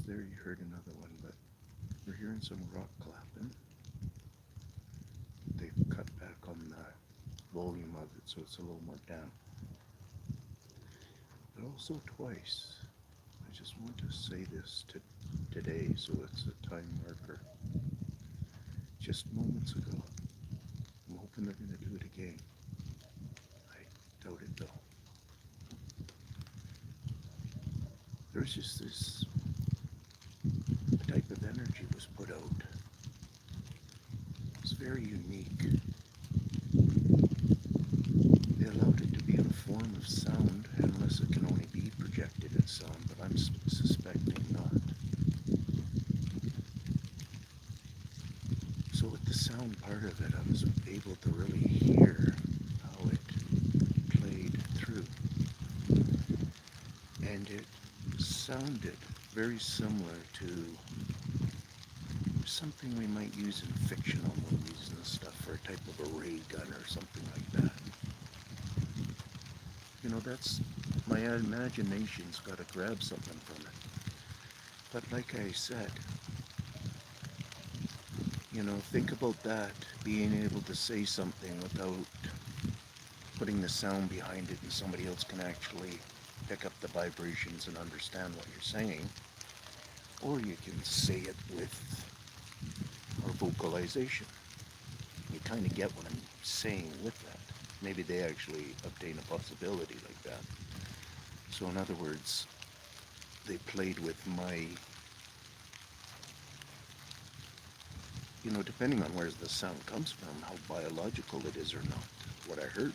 there you heard another one, but we're hearing some rock clapping. They've cut back on the volume of it so it's a little more down. But also twice. I just want to say this today so it's a time marker. Just moments ago. I'm hoping they're going to do it again. I doubt it though. There's just this type of energy was put out. It's very unique. They allowed it to be in a form of sound, unless it can only be projected as sound, but I'm suspecting not. So with the sound part of it, I was able to really hear how it played through. And it sounded very similar to something we might use in fictional movies and stuff for a type of a ray gun or something like that. You know, that's, my imagination's got to grab something from it. But like I said, you know, think about that, being able to say something without putting the sound behind it and somebody else can actually pick up the vibrations and understand what you're saying. Or you can say it with our vocalization. You kind of get what I'm saying with that. Maybe they actually obtain a possibility like that. So in other words, they played with my, you know, depending on where the sound comes from, how biological it is or not, what I heard.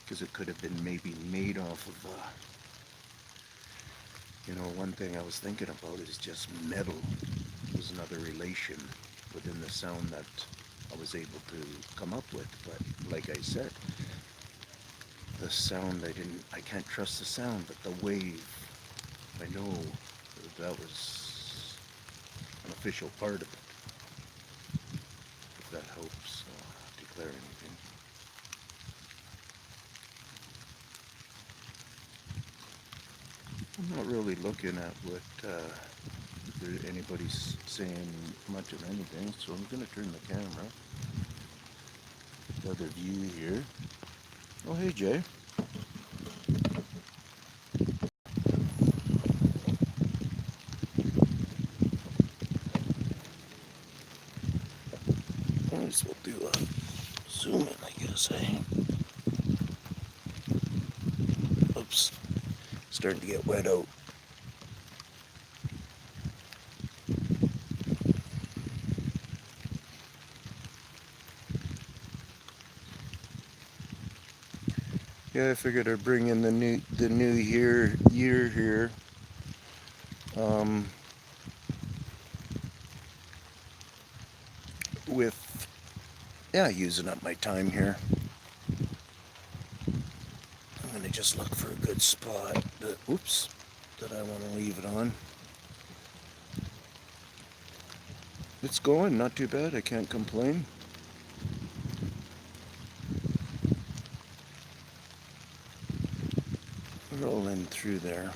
Because it could have been maybe made off of, you know, one thing I was thinking about is just metal was another relation within the sound that I was able to come up with. But like I said, the sound, I can't trust the sound, but the wave, I know that was an official part of it. If that helps declare anything. I'm not really looking at what if anybody's saying much of anything, so I'm going to turn the camera. Another view here. Oh, hey, Jay. Might as well do a zoom in, I guess, eh? Oops. Starting to get wet out. Yeah, I figured I'd bring in the new year here. With using up my time here. I'm gonna just look for a good spot that I want to leave it on. It's going, not too bad. I can't complain. Roll in through there.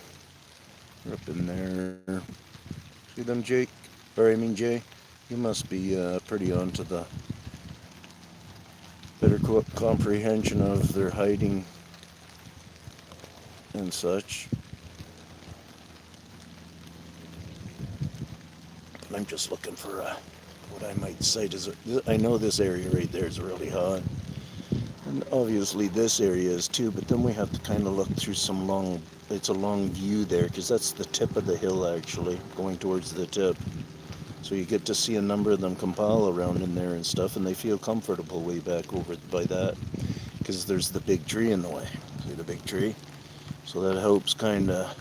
We're up in there. See them, Jake? Or I mean, Jay? You must be pretty onto the better comprehension of their hiding and such. But I'm just looking for what I might cite as I know this area right there is really hot. And obviously this area is too, but then we have to kind of look through some it's a long view there, because that's the tip of the hill actually, going towards the tip. So you get to see a number of them compile around in there and stuff, and they feel comfortable way back over by that, because there's the big tree in the way. See the big tree? So that helps kind of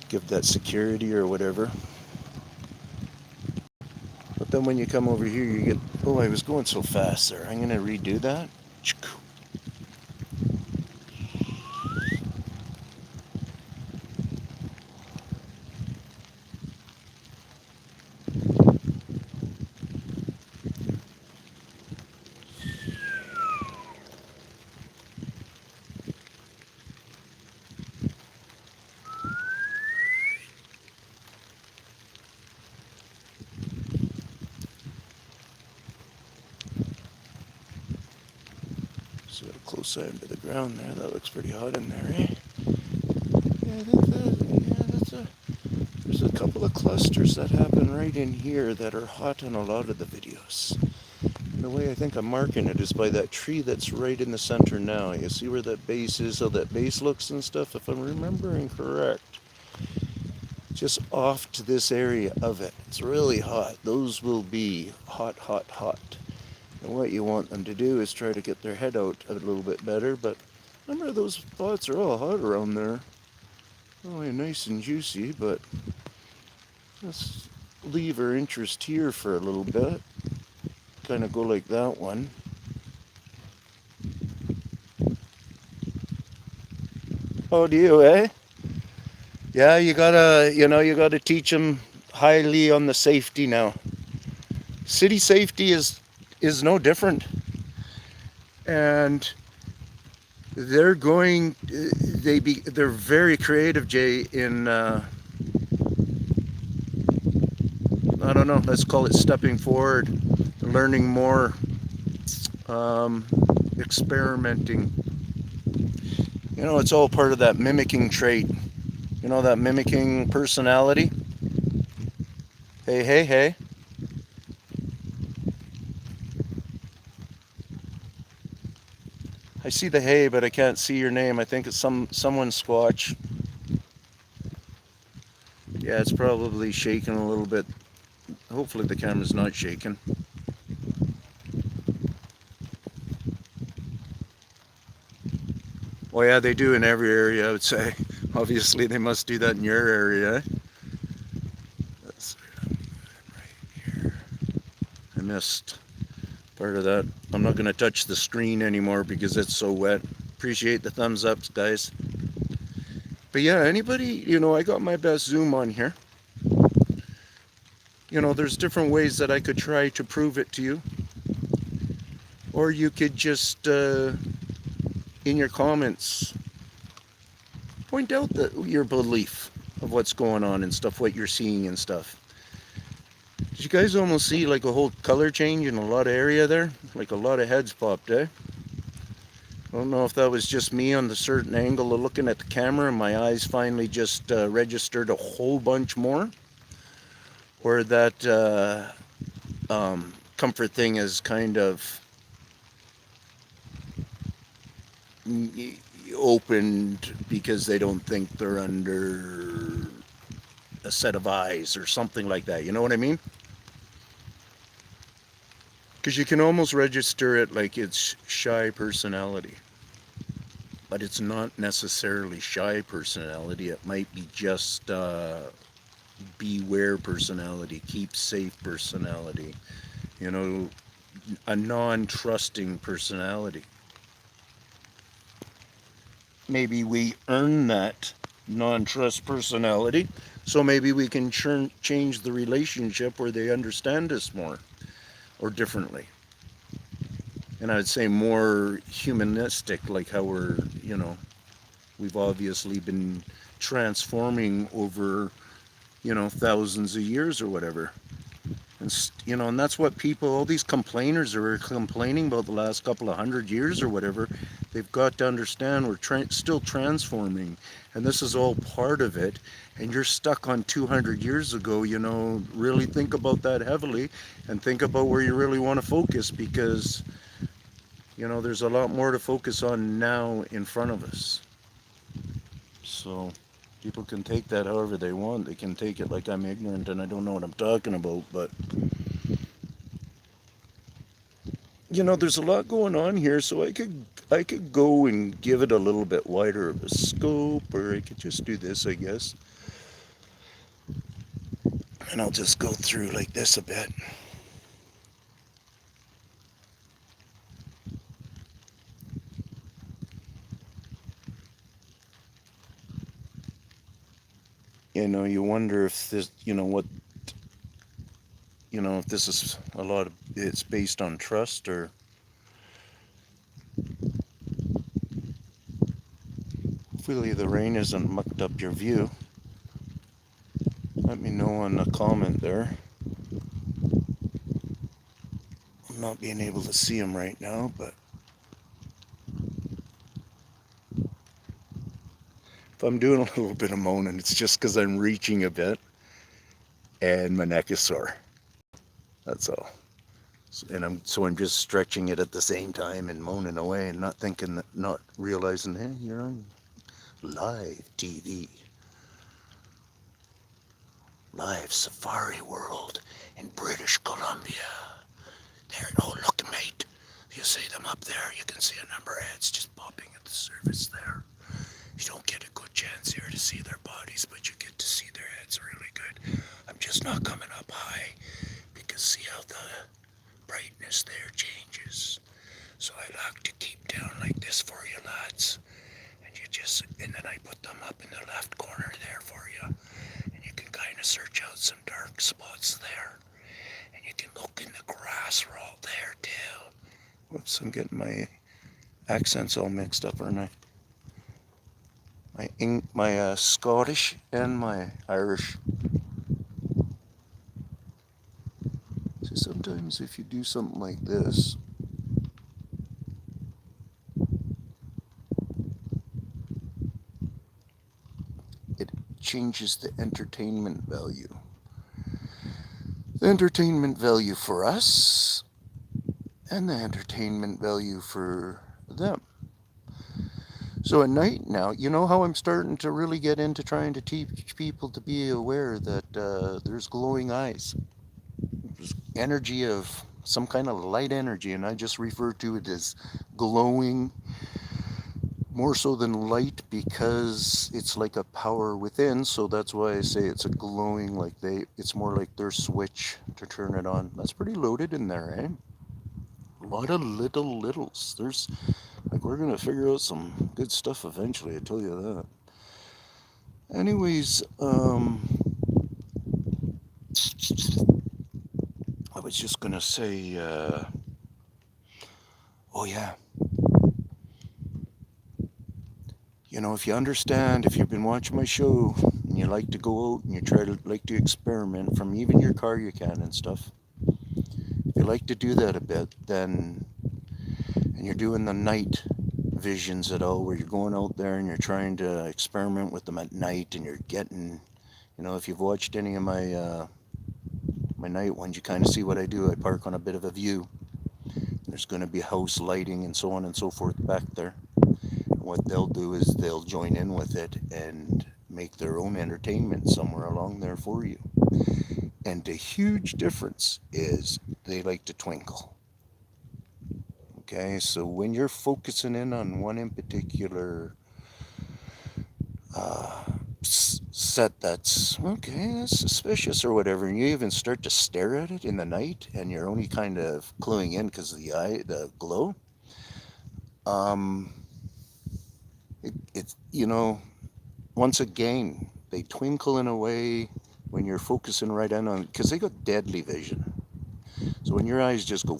give that security or whatever. But then when you come over here, you get, oh, I was going so fast there. I'm going to redo that. close eye into the ground there. That looks pretty hot in there, eh? Yeah, I think there's a couple of clusters that happen right in here that are hot in a lot of the videos. And the way I think I'm marking it is by that tree that's right in the center now. You see where that base is, how that base looks and stuff? If I'm remembering correct, just off to this area of it. It's really hot. Those will be hot, hot, hot. And what you want them to do is try to get their head out a little bit better. But remember, those spots are all hot around there. Really nice and juicy, but let's leave our interest here for a little bit. Kind of go like that one. Oh, do you, eh? Yeah, you gotta teach them highly on the safety now. City safety is no different. And they're very creative, Jay, in I don't know, let's call it stepping forward, learning more, experimenting. You know, it's all part of that mimicking trait. You know, that mimicking personality. Hey, hey, hey. I see the hay, but I can't see your name. I think it's someone Squatch. Yeah, it's probably shaking a little bit. Hopefully the camera's not shaking. Well, yeah, they do in every area, I would say. Obviously, they must do that in your area. That's right here. I missed part of that. I'm not going to touch the screen anymore because it's so wet. Appreciate the thumbs ups, guys. But yeah, anybody, you know, I got my best zoom on here. You know, there's different ways that I could try to prove it to you. Or you could just, in your comments, point out your belief of what's going on and stuff, what you're seeing and stuff. Did you guys almost see like a whole color change in a lot of area there? Like a lot of heads popped, eh? I don't know if that was just me on the certain angle of looking at the camera and my eyes finally just registered a whole bunch more. Or that comfort thing is kind of opened because they don't think they're under a set of eyes or something like that. You know what I mean? Because you can almost register it like it's shy personality. But it's not necessarily shy personality. It might be just beware personality, keep safe personality. You know, a non-trusting personality. Maybe we earn that non-trust personality, so maybe we can change the relationship where they understand us more or differently. And I'd say more humanistic, like how we're, you know, we've obviously been transforming over, you know, thousands of years or whatever. And, you know, and that's what people, all these complainers are complaining about the last couple of 100 years or whatever. They've got to understand we're still transforming, and this is all part of it. And you're stuck on 200 years ago, you know, really think about that heavily and think about where you really want to focus, because, you know, there's a lot more to focus on now in front of us. So people can take that however they want. They can take it like I'm ignorant and I don't know what I'm talking about, but you know, there's a lot going on here, so I could go and give it a little bit wider of a scope, or I could just do this, I guess. And I'll just go through like this a bit. You know, you wonder if this, you know, what, you know, if this is a lot of, it's based on trust, or hopefully the rain hasn't mucked up your view. Let me know on the comment there. I'm not being able to see them right now, but If I'm doing a little bit of moaning, it's just because I'm reaching a bit and my neck is sore. That's all. So I'm just stretching it at the same time and moaning away and not thinking that, not realizing, hey, you're on live TV, live Safari World in British Columbia. There, oh look, mate. You see them up there? You can see a number of heads just popping at the surface there. You don't get a good chance here to see their bodies, but you get to see their heads really good. I'm just not coming up high because see how the brightness there changes. So I like to keep down like this for you lads. And then I put them up in the left corner there for you. And you can kind of search out some dark spots there. And you can look in the grass roll there too. Whoops, I'm getting my accents all mixed up, aren't I? My Scottish and my Irish. So sometimes if you do something like this, it changes the entertainment value. The entertainment value for us and the entertainment value for them. So at night now, you know how I'm starting to really get into trying to teach people to be aware that there's glowing eyes. There's energy of some kind of light energy, and I just refer to it as glowing more so than light because it's like a power within. So that's why I say it's a glowing, like it's more like their switch to turn it on. That's pretty loaded in there, eh? A lot of littles. There's like we're gonna figure out some good stuff eventually, I tell you that. Anyways, I was just gonna say, oh yeah, you know, if you understand, if you've been watching my show and you like to go out and you try to like to experiment from even your car, you can and stuff. If you like to do that a bit, then and you're doing the night visions at all, where you're going out there and you're trying to experiment with them at night, and you're getting, you know, if you've watched any of my night ones, you kind of see what I do. I park on a bit of a view. There's going to be house lighting and so on and so forth back there. And what they'll do is they'll join in with it and make their own entertainment somewhere along there for you. And the huge difference is they like to twinkle. Okay, so when you're focusing in on one in particular set that's okay, that's suspicious or whatever, and you even start to stare at it in the night, and you're only kind of cluing in because of the glow. Um, it's once again they twinkle in a way when you're focusing right in on because they got deadly vision. So when your eyes just go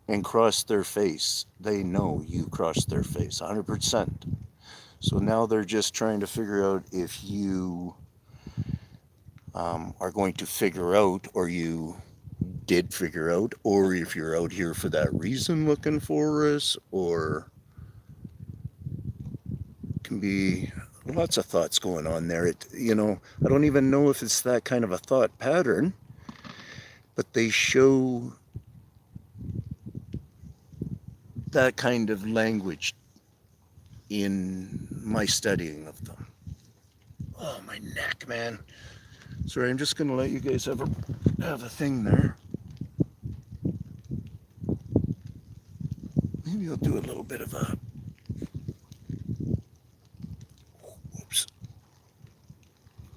and cross their face, they know you crossed their face 100%. So now they're just trying to figure out if you are going to figure out, or you did figure out, or if you're out here for that reason looking for us, or can be lots of thoughts going on there. I don't even know if it's that kind of a thought pattern, but they show that kind of language in my studying of them. Oh, my neck, man. Sorry, I'm just going to let you guys have a thing there. Maybe I'll do a little bit of a... Whoops.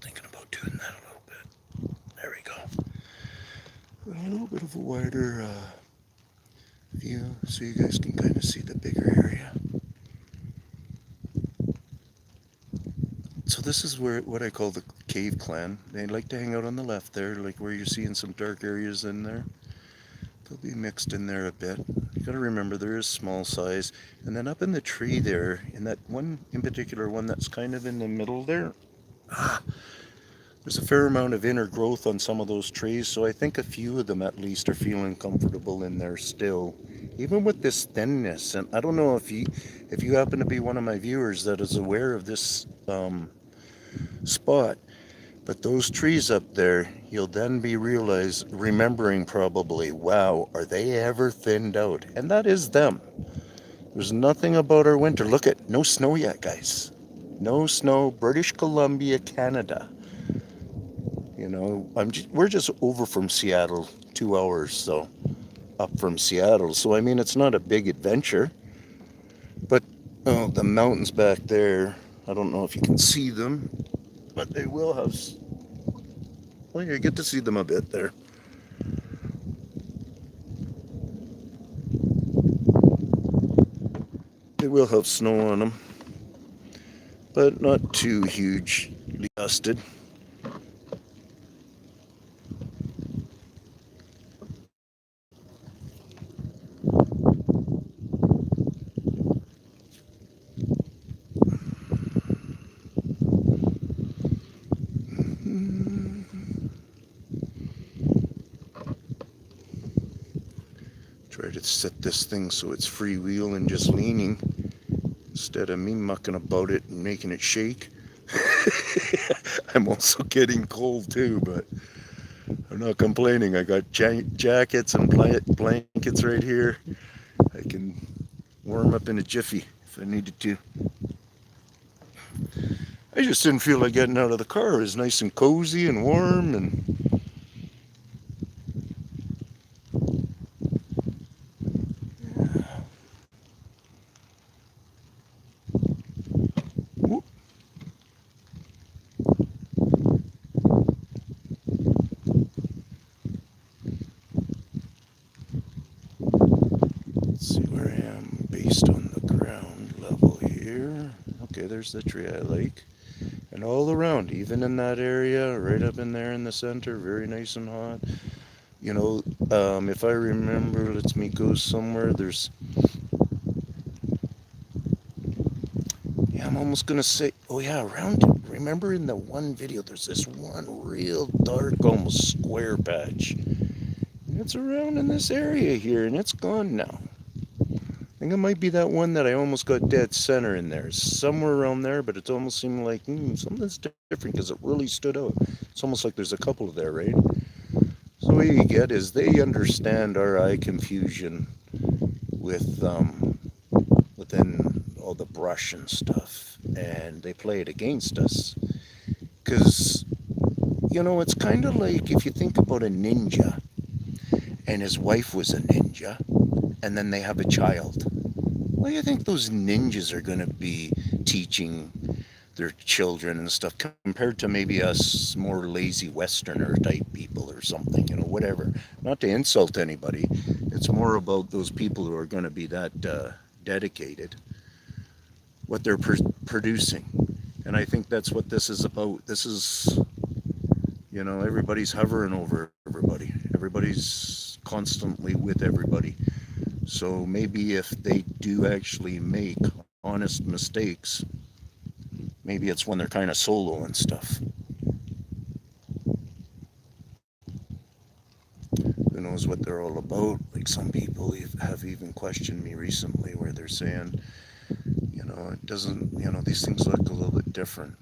Thinking about doing that a little bit. There we go. A little bit of a wider view so you guys can kind of see the bigger area. So this is what I call the cave clan. They like to hang out on the left there, like where you're seeing some dark areas in there. They'll be mixed in there a bit. You gotta remember there is small size. And then up in the tree there, in that one in particular one that's kind of in the middle there, there's a fair amount of inner growth on some of those trees, so I think a few of them at least are feeling comfortable in there still. Even with this thinness, and I don't know if you happen to be one of my viewers that is aware of this spot. But those trees up there, you'll then be remembering probably, wow, are they ever thinned out? And that is them. There's nothing about our winter. Look at no snow yet, guys. No snow. British Columbia, Canada. We're just over from Seattle, 2 hours, so up from Seattle. So I mean, it's not a big adventure. But oh, the mountains back there. I don't know if you can see them, but they will have. Well, you get to see them a bit there. They will have snow on them, but not too hugely dusted. Try to set this thing so it's freewheel and just leaning instead of me mucking about it and making it shake. I'm also getting cold too, but I'm not complaining. I got jackets and blankets right here. I can warm up in a jiffy if I needed to. I just didn't feel like getting out of the car. It was nice and cozy and warm and let's see where I am based on the ground level here. Okay, there's the tree I like. And all around, even in that area, right up in there in the center, very nice and hot. If I remember, let's me go somewhere. Yeah, I'm almost gonna say, oh yeah, around. Remember in the one video, there's this one real dark, almost square patch. And it's around in this area here, and it's gone now. I think it might be that one that I almost got dead center in there. Somewhere around there, but it almost seemed like something's different because it really stood out. It's almost like there's a couple there, right? So what you get is they understand our eye confusion with within all the brush and stuff, and they play it against us. Because, it's kind of like if you think about a ninja, and his wife was a ninja, and then they have a child. What do you think those ninjas are going to be teaching their children and stuff compared to maybe us more lazy Westerner type people or something, whatever? Not to insult anybody. It's more about those people who are going to be that dedicated, what they're producing. And I think that's what this is about. This is, everybody's hovering over everybody. Everybody's constantly with everybody. So maybe if they do actually make honest mistakes, maybe it's when they're kind of solo and stuff. Who knows what they're all about? Like some people have even questioned me recently where they're saying, it doesn't, these things look a little bit different.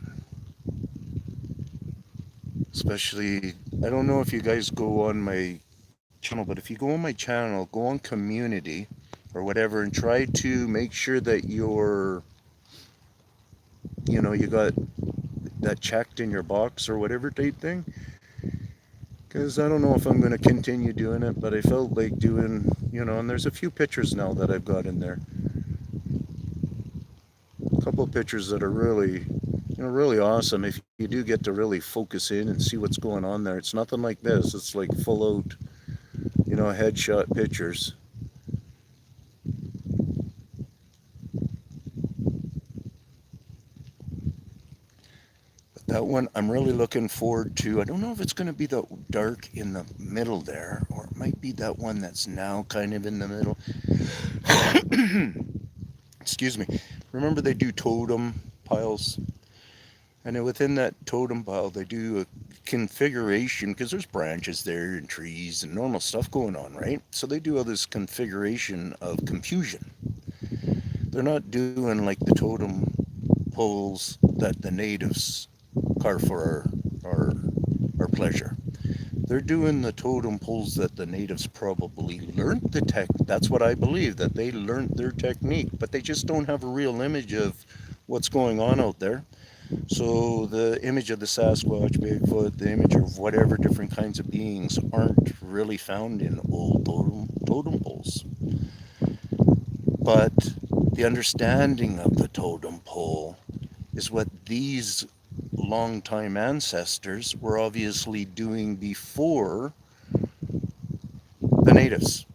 Especially, I don't know if you guys go on my channel, but if you go on my channel, go on community or whatever and try to make sure that you got that checked in your box or whatever type thing. Because I don't know if I'm going to continue doing it, but I felt like doing, and there's a few pictures now that I've got in there. A couple of pictures that are really, really awesome if you do get to really focus in and see what's going on there. It's nothing like this. It's like full out, headshot pictures. That one I'm really looking forward to. I don't know if it's going to be the dark in the middle there, or it might be that one that's now kind of in the middle. Excuse me. Remember they do totem piles? And within that totem pile, they do a configuration, because there's branches there and trees and normal stuff going on, right? So they do all this configuration of confusion. They're not doing like the totem poles that the natives car for our our pleasure. They're doing the totem poles that the natives probably learned the tech. That's what I believe, that they learned their technique, but they just don't have a real image of what's going on out there. So the image of the Sasquatch, Bigfoot, the image of whatever different kinds of beings aren't really found in old totem poles. But the understanding of the totem pole is what these longtime ancestors were obviously doing before the natives.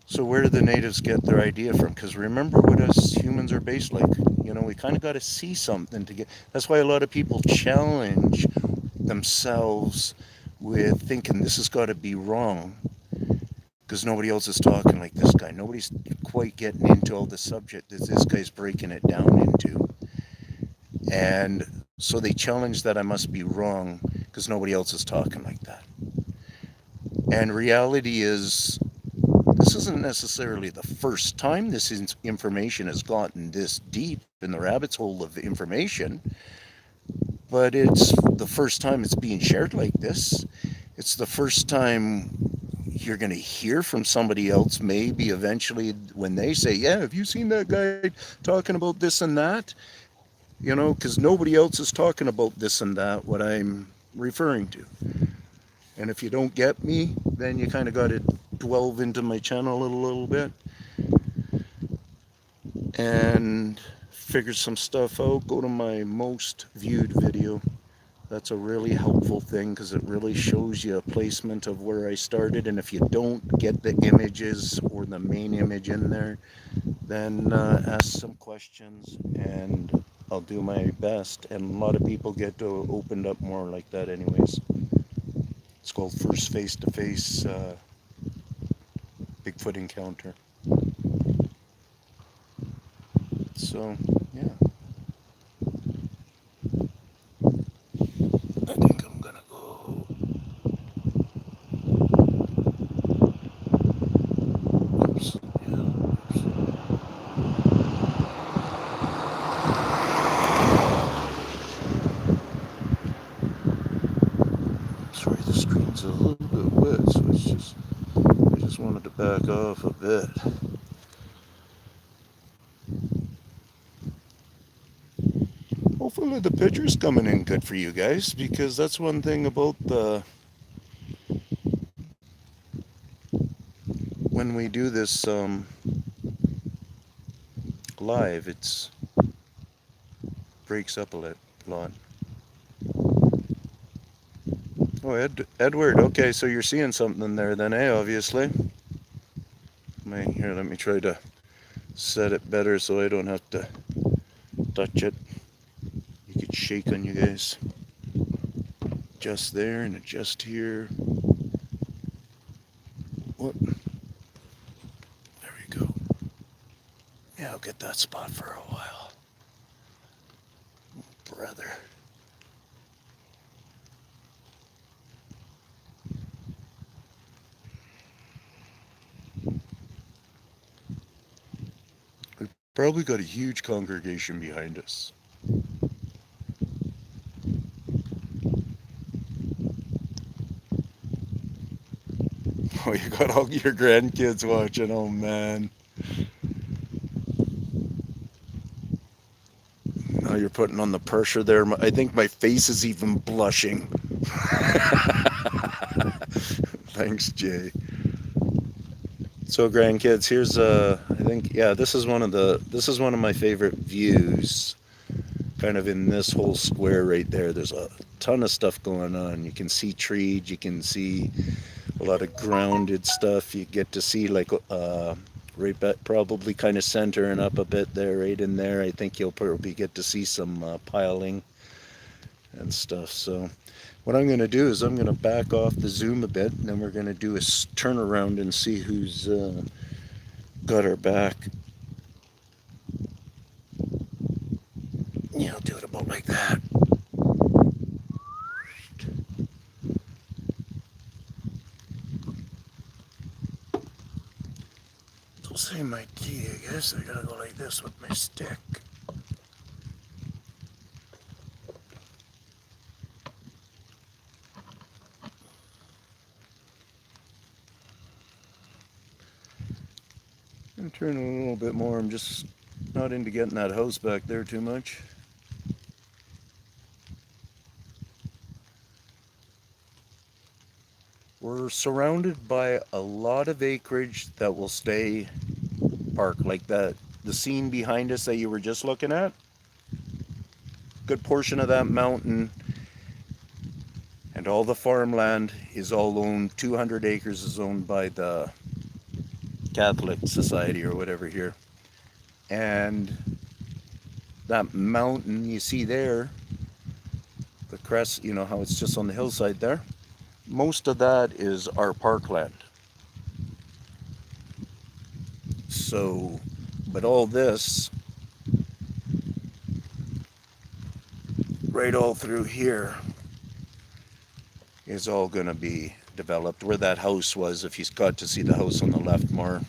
So where do the natives get their idea from? Because remember what us humans are based like. You know, we kind of got to see something to get. That's why a lot of people challenge themselves with thinking this has got to be wrong because nobody else is talking like this guy. Nobody's quite getting into all the subject that this guy's breaking it down into. And so they challenge that I must be wrong because nobody else is talking like that. And reality is, this isn't necessarily the first time this information has gotten this deep in the rabbit's hole of information, but it's the first time it's being shared like this. It's the first time you're going to hear from somebody else, maybe eventually, when they say, yeah, have you seen that guy talking about this and that? You know, because nobody else is talking about this and that, what I'm referring to. And if you don't get me, then you kind of got to delve into my channel a little bit and figure some stuff out. Go to my most viewed video. That's a really helpful thing because it really shows you a placement of where I started. And if you don't get the images or the main image in there, then ask some questions and I'll do my best. And a lot of people get to opened up more like that anyways. It's called First Face-to-Face Bigfoot Encounter. So, yeah. I think I'm gonna go. Oops. Yeah. Oops. Sorry, the screen's a little bit wet, so I just wanted to back off a bit. Hopefully the picture's coming in good for you guys, because that's one thing about the when we do this live, it's breaks up a lot. Oh, Edward. Okay, so you're seeing something there, then, eh? Obviously. Here, let me try to set it better so I don't have to touch it. You could shake on you guys. Just there and adjust here. What? There we go. Yeah, I'll get that spot for a while. Brother. We probably got a huge congregation behind us. Oh, you got all your grandkids watching. Oh, man. Now you're putting on the pressure there. I think my face is even blushing. Thanks, Jay. So, grandkids, here's I think, yeah, this is one of my favorite views. Kind of in this whole square right there. There's a ton of stuff going on. You can see trees. You can see a lot of grounded stuff. You get to see like right back, probably kind of centering up a bit there, right in there. I think you'll probably get to see some piling and stuff. So what I'm going to do is I'm going to back off the zoom a bit, and then we're going to do a turnaround and see who's got our back. Yeah, I'll do it about like that. Don't say my key, I guess. I gotta go like this with my stick. I'm gonna turn a little bit more. I'm just not into getting that house back there too much. We're surrounded by a lot of acreage that will stay park, like the scene behind us that you were just looking at. Good portion of that mountain and all the farmland is all owned. 200 acres is owned by the Catholic Society or whatever here. And that mountain you see there, the crest, you know how it's just on the hillside there? Most of that is our parkland. So, but all this, right all through here, is all going to be developed. Where that house was, if you've got to see the house on the left more.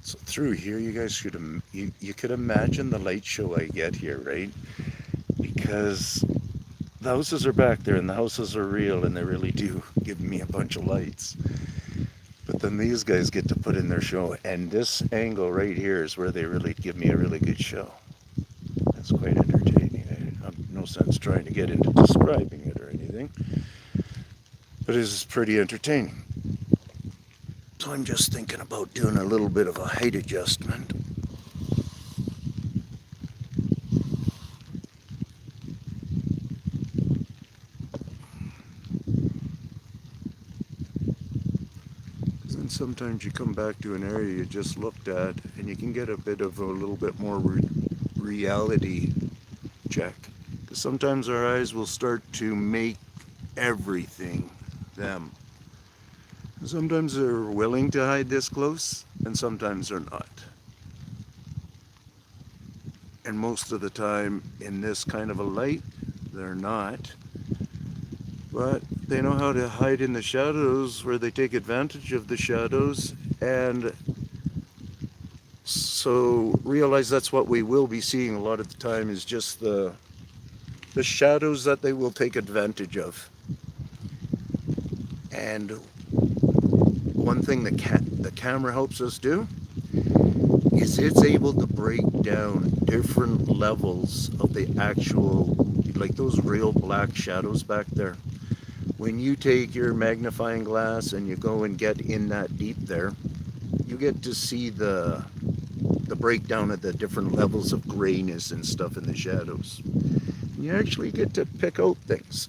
So through here, you guys should, you could imagine the light show I get here, right? Because the houses are back there and the houses are real and they really do give me a bunch of lights. But then these guys get to put in their show, and this angle right here is where they really give me a really good show. That's quite entertaining. I have no sense trying to get into describing it or anything, but it is pretty entertaining. So I'm just thinking about doing a little bit of a height adjustment. Because then sometimes you come back to an area you just looked at and you can get a bit of a little bit more reality check. Because sometimes our eyes will start to make everything them. Sometimes they're willing to hide this close, and sometimes they're not. And most of the time, in this kind of a light, they're not. But they know how to hide in the shadows, where they take advantage of the shadows, and so realize that's what we will be seeing a lot of the time, is just the shadows that they will take advantage of. And one thing the camera helps us do is it's able to break down different levels of the actual, like those real black shadows back there. When you take your magnifying glass and you go and get in that deep there, you get to see the breakdown of the different levels of grayness and stuff in the shadows. And you actually get to pick out things.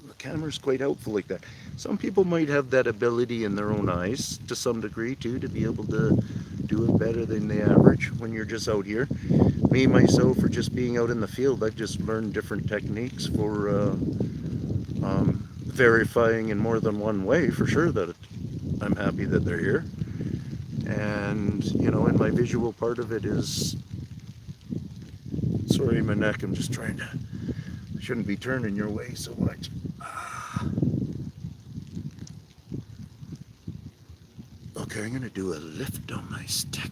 The camera's quite helpful like that. Some people might have that ability in their own eyes to some degree too, to be able to do it better than the average when you're just out here. Me, myself, for just being out in the field, I've just learned different techniques for verifying in more than one way, for sure, that I'm happy that they're here. And, you know, and my visual part of it is, sorry, my neck, I'm just trying to, I shouldn't be turning your way so much. Okay, I'm going to do a lift on my stick.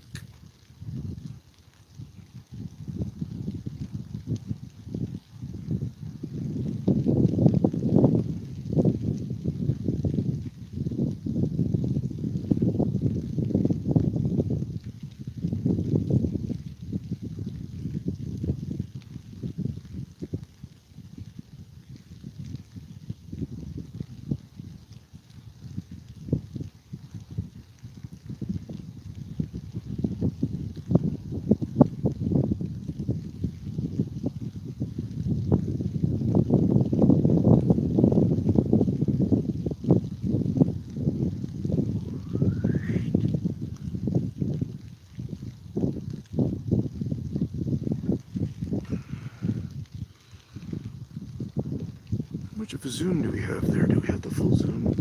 How much of a zoom do we have there? Do we have the full zoom?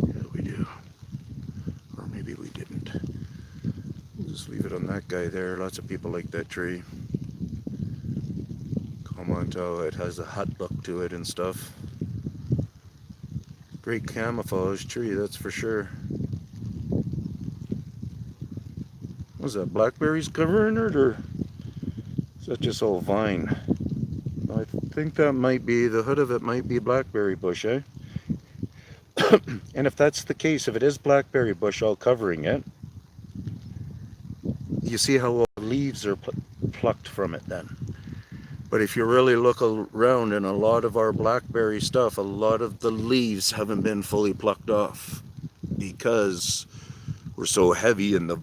Yeah, we do. Or maybe we didn't. that guy there. Lots of people like that tree. Comment how it has a hut look to it and stuff. Great camouflage tree, that's for sure. Was that blackberries covering it, or is that just all vine? I think that might be, the hood of it might be blackberry bush, eh? And if that's the case, if it is blackberry bush all covering it, you see how all the leaves are plucked from it then. But if you really look around, in a lot of our blackberry stuff, a lot of the leaves haven't been fully plucked off because we're so heavy in the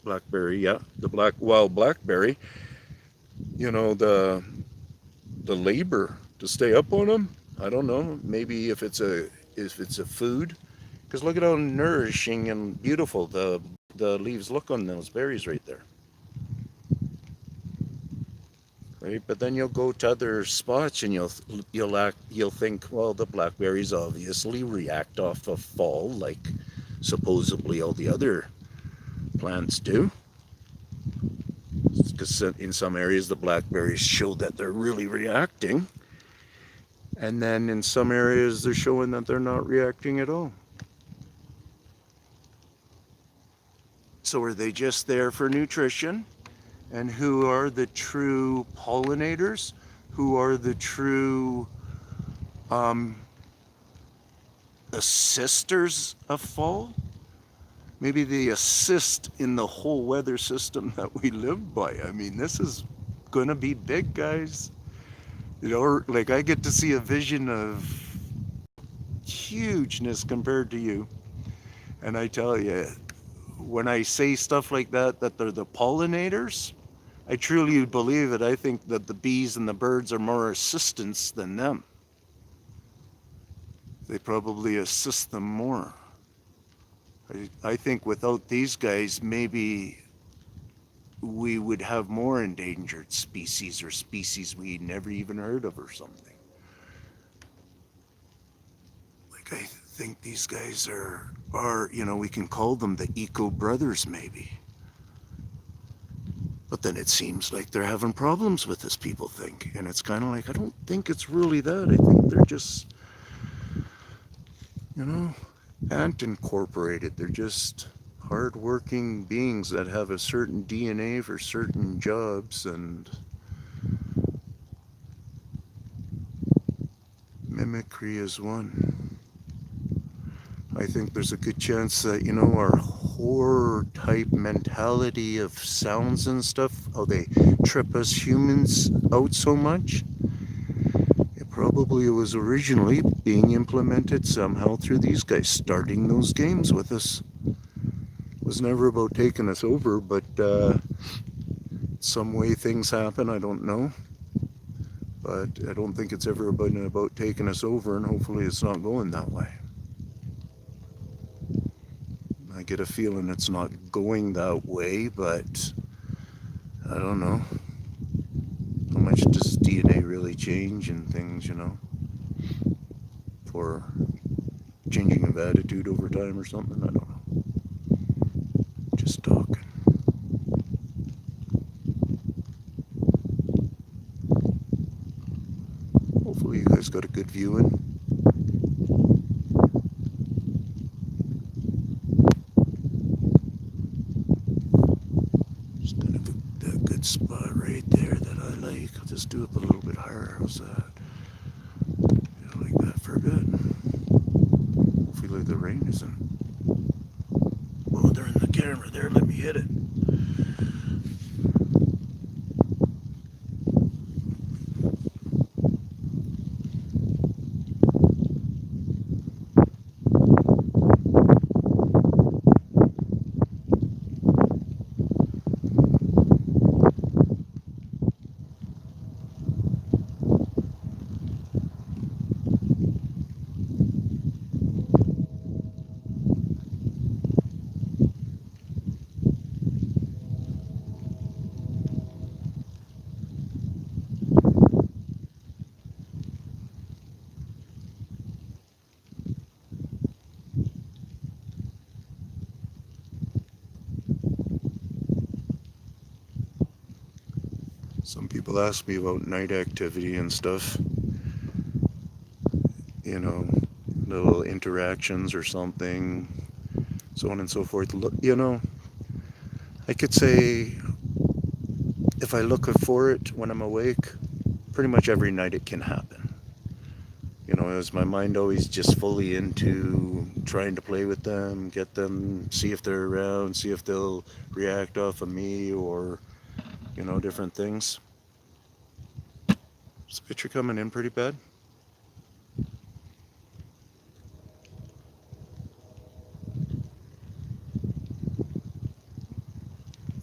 blackberry, yeah, the wild blackberry. You know, the labor to stay up on them. I don't know. Maybe if it's a food, because look at how nourishing and beautiful the leaves look on those berries right there. Right, but then you'll go to other spots and you'll think, well, the blackberries obviously react off of fall like supposedly all the other plants do. Because in some areas the blackberries show that they're really reacting, and then in some areas they're showing that they're not reacting at all. So are they just there for nutrition? And who are the true pollinators? Who are the true assisters of fall? Maybe they assist in the whole weather system that we live by. I mean, this is gonna be big, guys. You know, like I get to see a vision of hugeness compared to you. And I tell you, when I say stuff like that they're the pollinators, I truly believe it. I think that the bees and the birds are more assistants than them. They probably assist them more. I think without these guys, maybe we would have more endangered species, or species we never even heard of or something. Like, I think these guys are, you know, we can call them the eco brothers maybe. But then it seems like they're having problems with this, people think. And it's kind of like, I don't think it's really that. I think they're just, you know, ant incorporated. They're just hard-working beings that have a certain DNA for certain jobs, and mimicry is one. I think there's a good chance that, you know, our horror type mentality of sounds and stuff, how they trip us humans out so much, it probably was originally being implemented somehow through these guys starting those games with us. It was never about taking us over, but some way things happen, I don't know. But I don't think it's ever been about taking us over, and hopefully it's not going that way. I get a feeling it's not going that way, but I don't know. How much does DNA really change and things, you know, for changing of attitude over time or something? I don't know. Just talking. Hopefully you guys got a good viewing. It's kind of a good spot right there that I like. I'll just do it a little bit higher. How's that? Yeah, I like that for a bit. Hopefully the rain isn't. Oh, they're in the camera there. Let me hit it. Some people ask me about night activity and stuff, you know, little interactions or something, so on and so forth. You know, I could say if I look for it when I'm awake, pretty much every night it can happen. You know, is my mind always just fully into trying to play with them, get them, see if they're around, see if they'll react off of me or, you know, different things. Is the picture coming in pretty bad?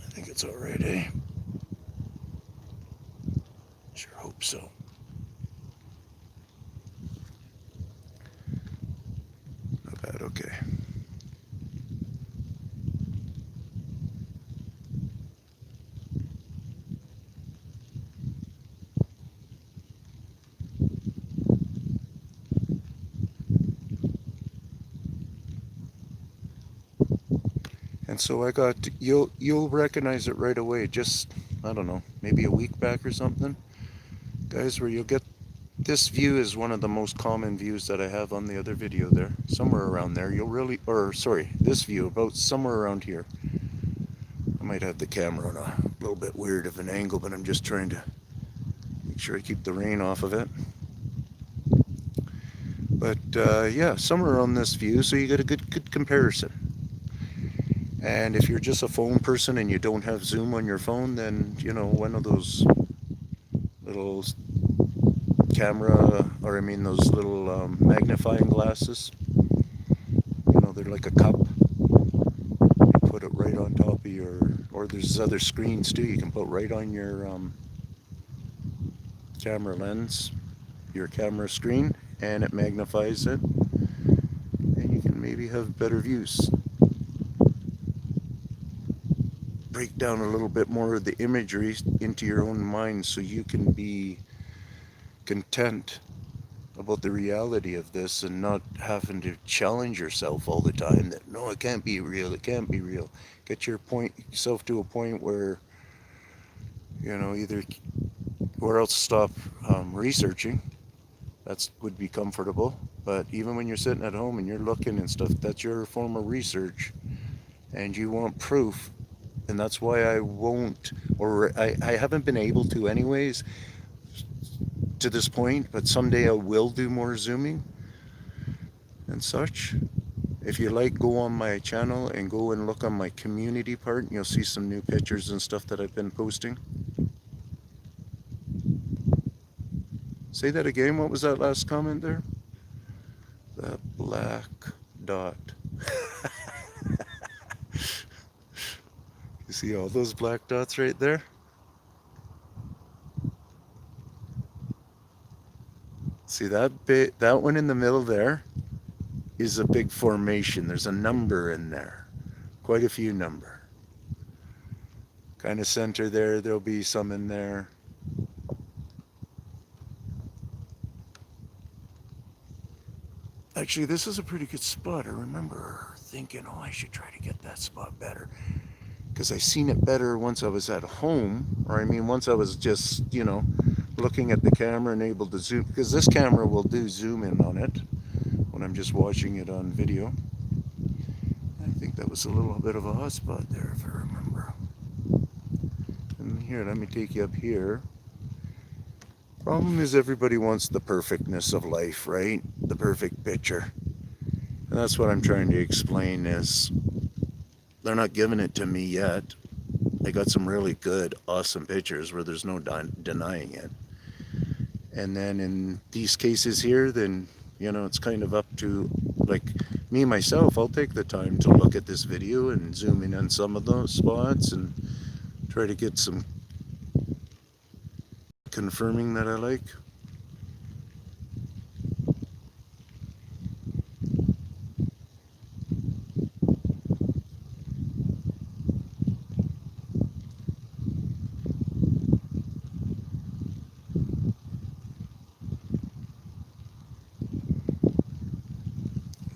I think it's all right, eh? Sure hope so. Not bad, okay. And so I got, you'll recognize it right away. Just, I don't know, maybe a week back or something, guys, where you'll get this view is one of the most common views that I have on the other video there. Somewhere around there, you'll really, or sorry, this view about somewhere around here. I might have the camera on a little bit weird of an angle, but I'm just trying to make sure I keep the rain off of it. But yeah, somewhere on this view, so you get a good comparison. And if you're just a phone person and you don't have Zoom on your phone, then, you know, one of those little camera, or I mean those little magnifying glasses, you know, they're like a cup. You put it right on top of your, or there's other screens too, you can put right on your camera lens, your camera screen, and it magnifies it, and you can maybe have better views. Break down a little bit more of the imagery into your own mind so you can be content about the reality of this and not having to challenge yourself all the time that no, it can't be real, it can't be real. Get yourself to a point where, you know, either, or else stop researching. That would be comfortable. But even when you're sitting at home and you're looking and stuff, that's your form of research, and you want proof. And that's why I won't, or I haven't been able to anyways to this point, but someday I will do more zooming and such. If you like, go on my channel and go and look on my community part, and you'll see some new pictures and stuff that I've been posting. Say that again. What was that last comment there? The black dot. You see all those black dots right there? See that one in the middle there is a big formation. There's a number in there. Quite a few number. Kind of center there, there'll be some in there. Actually, this is a pretty good spot. I remember thinking, oh, I should try to get that spot better. Because I seen it better once I was at home, or I mean, once I was just, you know, looking at the camera and able to zoom, because this camera will do zoom in on it when I'm just watching it on video. I think that was a little bit of a hot spot there, if I remember. And here, let me take you up here. Problem is everybody wants the perfectness of life, right? The perfect picture. And that's what I'm trying to explain is they're not giving it to me yet. I got some really good, awesome pictures where there's no denying it. And then in these cases here, then, you know, it's kind of up to, like, me, myself, I'll take the time to look at this video and zoom in on some of those spots and try to get some confirming that I like.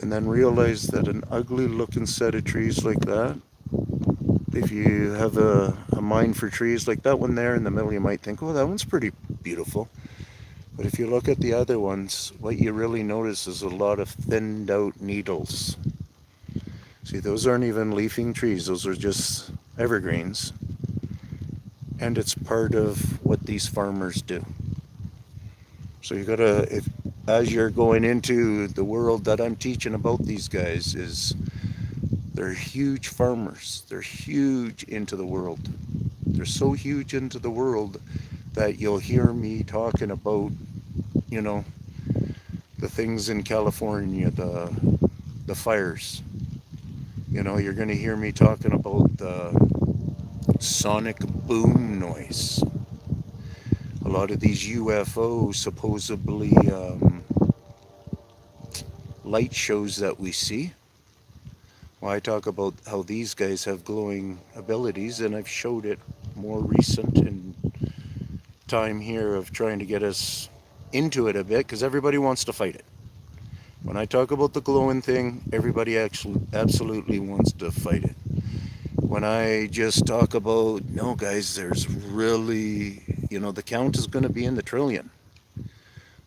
And then realize that an ugly looking set of trees like that if you have a mind for trees, like that one there in the middle, you might think, oh, that one's pretty beautiful. But if you look at the other ones, what you really notice is a lot of thinned out needles. See, those aren't even leafing trees, those are just evergreens. And it's part of what these farmers do. So you gotta, if as you're going into the world that I'm teaching about these guys, is they're huge farmers. They're huge into the world. They're so huge into the world that you'll hear me talking about, you know, the things in California, the fires. You know, you're going to hear me talking about the sonic boom noise. A lot of these UFO supposedly light shows that we see. Well, I talk about how these guys have glowing abilities, and I've showed it more recent in time here of trying to get us into it a bit because everybody wants to fight it. When I talk about the glowing thing, everybody actually absolutely wants to fight it. When I just talk about, no, guys, there's really, the count is going to be in the trillion.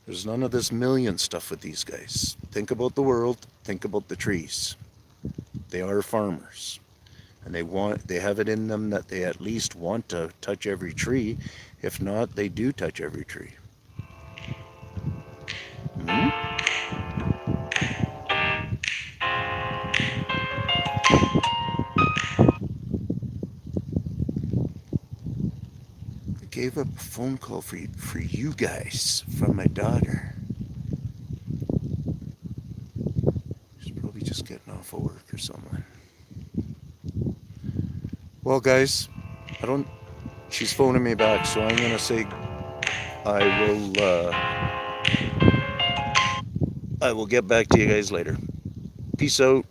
There's none of this million stuff with these guys. Think about the world, think about the trees. They are farmers. And they have it in them that they at least want to touch every tree. If not, they do touch every tree. Hmm? I gave up a phone call for you guys from my daughter. She's probably just getting off of work or something. Well, guys, she's phoning me back, so I'm gonna say I will get back to you guys later. Peace out.